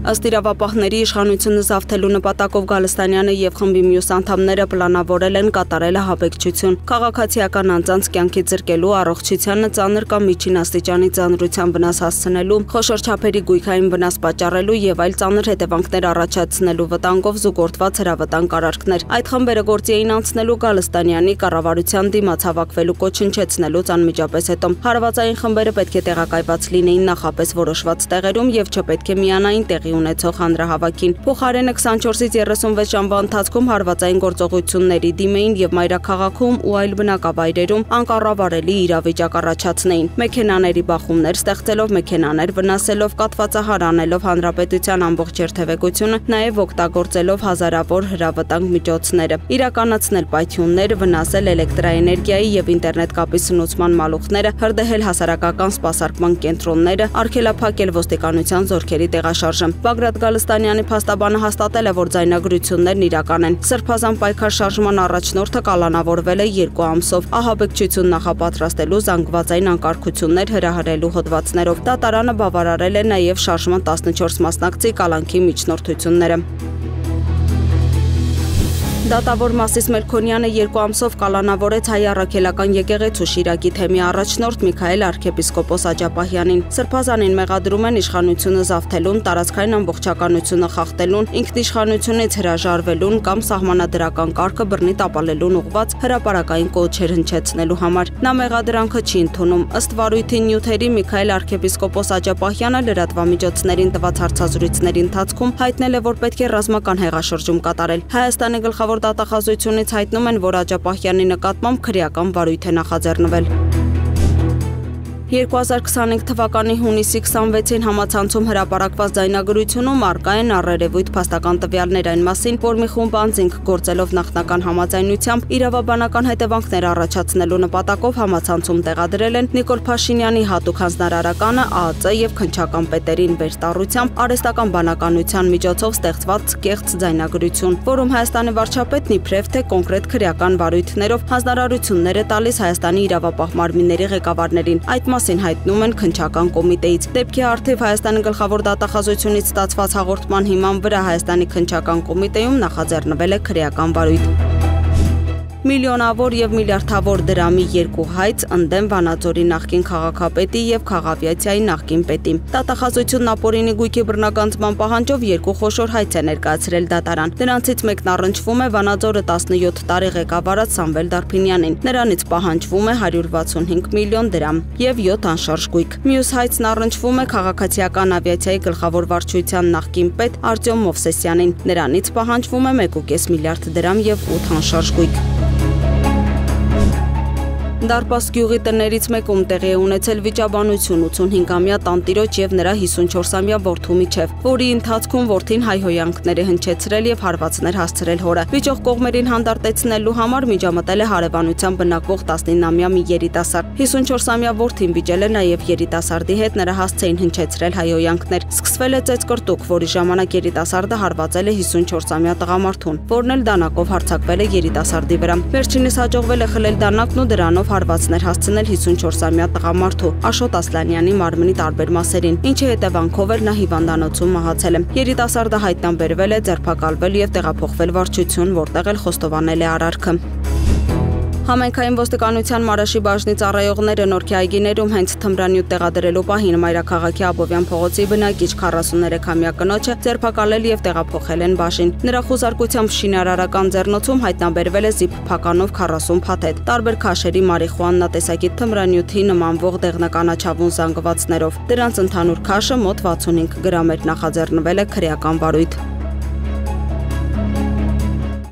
Ըստ իրավապահների իշխանությունը զավթելու նպատակով Գալստանյանը եւ խմբի մյուս անդամները պլանավորել են կատարել ահաբեկչություն, քաղաքացիական անձանց կյանքի զրկելու, առողջությանը ծանր կամ միջին աստիճանի ծանրության վնաս հասցնելու, խոշոր չափերի գույքային վնաս պատճառելու եւ այլ ծանր հետևանքներ առաջացնելու վտանգով զուգորդված հրավտանգ արարքներ։ Այդ խմբերը գործի էին անցնելու Գալստանյանի կառավարության դիմաց հավաքվելու կոչնչեցնելուց անմիջապես հետո։ Հարվածային խմբերը պետք է տեղակայված լինեին նախապես որոշված տեղերում եւ չպետք է միանային տեղի ունեցող հանրահավաքին։ Փոխարենը 24-ից 36 ժամվա ընթացքում հարվածային գործողությունների դիմեին եւ մայրաքաղաքում ու այլ բնակավայրերում անկառավարելի իրավիճակ առաջացնեին։ Մեքենաների բախումներ ստեղծելով, մեքենաներ վնասելով, կաթվածահար անելով հանրապետության ամբողջ երթևեկությունը, նաեւ օգտագործելով հազարավոր հրավտանգ միջոցները, իրականացնել պայթյուններ, վնասել էլեկտրաէներգիայի եւ ինտերնետ կապի սնուցման մալուխները, հրդեհել հասարակական սպասարկման կենտրոնները, արգելափակել ոստիկանության զորքերի տեղաշարժը։ Բագրատ Գալստանյանի փաստաբանը հաստատել է, որ ձայնագրություններն իրական են։ Սրբազան պայքար շարժման առաջնորդը կալանավորվել է 2 ամսով ահաբեկչություն նախապատրաստելու, զանգվածային անկարգություններ հրահրելու հոդվածներով։ Դատարանը բավարարել է նաև շարժման 14 մասնակցի կալանքի միջնորդությունները։ Դատավոր Մասիս Մելքոնյանը 2 ամսով կալանավորեց հայ առաքելական եկեղեցու Շիրակի թեմի առաջնորդ Միքայել arczepiskopos Աջապահյանին։ Սրբազանին մեղադրում են իշխանությունը զավթելուն, տարածքային ամբողջականությունը խախտելուն, ինքնիշխանությունից հրաժարվելուն կամ սահմանադրական կարգը բռնի տապալելուն ուղղված հրապարակային կոչեր հնչեցնելու համար։ Նա մեղադրանքը չի ընդունում։ Ըստ վարույթի նյութերի Միքայել arczepiskopos Աջապահյանը լրատվամիջոցներին տված հարցազրույցների ընթացքում հայտնել է, որ պետք է ռազմական հեղաշրջում կատարել։ Հայաստանի գլխավոր դատախազությունից հայտնում են, որ Աջապահյանի նկատմամբ քրեական վարույթ է նախաձեռնվել։ 2025 թվականի հունիսի 26-ին համացանցում հրապարակված ձայնագրությունում առկա են առերևույթ փաստական տվյալներ այն մասին, որ մի խումբ անձինք գործելով նախնական համաձայնությամբ իրավաբանական հետևանքներ առաջացնելու նպատակով համացանցում տեղադրել են Նիկոլ Փաշինյանի հատուկ հանձնարարականը ԱԱԾ եւ քննչական պետերին վերտառությամբ արհեստական բանականության միջոցով ստեղծված կեղծ ձայնագրություն, որում Հայաստանի վարչապետն իբրև թե կոնկրետ քրեական վարույթներով հանձնարարություններ է տալիս Հայաստանի իրավապահ մարմինների ղեկավարներին։ Այդ մասին հայտնում են քննչական կոմիտեից։ Դեպքի առթիվ Հայաստանի գլխավոր դատախազությունից ստացված հաղորդման հիման վրա Հայաստանի քննչական կոմիտեում նախաձեռնվել է քրեական վարույթ։ Միլիոնավոր եւ միլիարդավոր դրամի 2 հայց ընդդեմ Վանաձորի նախկին քաղաքապետի եւ Խաղավիացիայի նախկին պետի։ Դատախազությունն ապօրինի գույքի բռնագանձման պահանջով 2 խոշոր հայց է ներկայացրել դատարան։ Դրանցից մեկն առնչվում է Վանաձորը 17 տարի ղեկավարած Սամվել Դարփինյանին։ Նրանից պահանջվում է 165 միլիոն դրամ եւ 7 անշարժ գույք։ Մյուս հայցն առնչվում է Քաղաքացիական ավիացիայի գլխավոր վարչության նախկին պետ Արտյոմ Մովսեսյանին։ Նրանից պահանջվում է 1.5 միլիարդ դրամ եւ 8 անշարժ գույք։ Դարպաս գյուղի տներից մեկում տեղի է ունեցել վիճաբանություն 85-ամյա տանտիրոջ եւ նրա 54-ամյա որդու միջև, որի ընթացքում որդին հայհոյանքներ է հնչեցրել եւ հարվածներ հասցրել հորը։ Վիճող կողմերին հանդարտեցնելու համար միջամտել է հարևանությամբ բնակվող 19-ամյա մի երիտասարդ։ 54-ամյա որդին վիճել է նաեւ երիտասարդի հետ, նրա հասցեին հնչեցրել հայհոյանքներ։ Սկսվել է ծեծկրտուկ, որի ժամանակ երիտասարդը հարվածել է 54-ամյա տղամարդուն, որն էլ դանակով հարձակվել է երիտասարդի վրա։ Վերջինիս հաջողվել է խլել դանակն ու դրանով հարվածներ հասցնել 54-ամյա տղամարդու Աշոտ Ասլանյանի մարմնի տարբեր մասերին, ինչի հետևանքով էլ նա հիվանդանոցում մահացել է։ Երիտասարդը հայտնաբերվել է, ձերբակալվել եւ տեղափոխվել վարչություն, որտեղ էլ խոստովանել է արարքը։ Համայնքային ոստիկանության Մարաշի բաժնի ծառայողները Նորքի այգիներում հենց թմրանյութ տեղադրելու պահին Մայրաքաղաքի Աբովյան փողոցի բնակիչ 43-ամյա կնոջը ձերբակալել եւ տեղափոխել են բաժին։ Նրա խուզարկությամբ շինարարական ձեռնոցում հայտնաբերվել է զիպ փականով 40 փաթեթ, տարբեր քաշերի մարիխուանա տեսակի թմրանյութի նմանվող դեղնականաչավուն զանգվածներով։ Դրանց ընդհանուր քաշը մոտ 65 գրամ էր, նախաձեռնվել է քրեական վարույթ։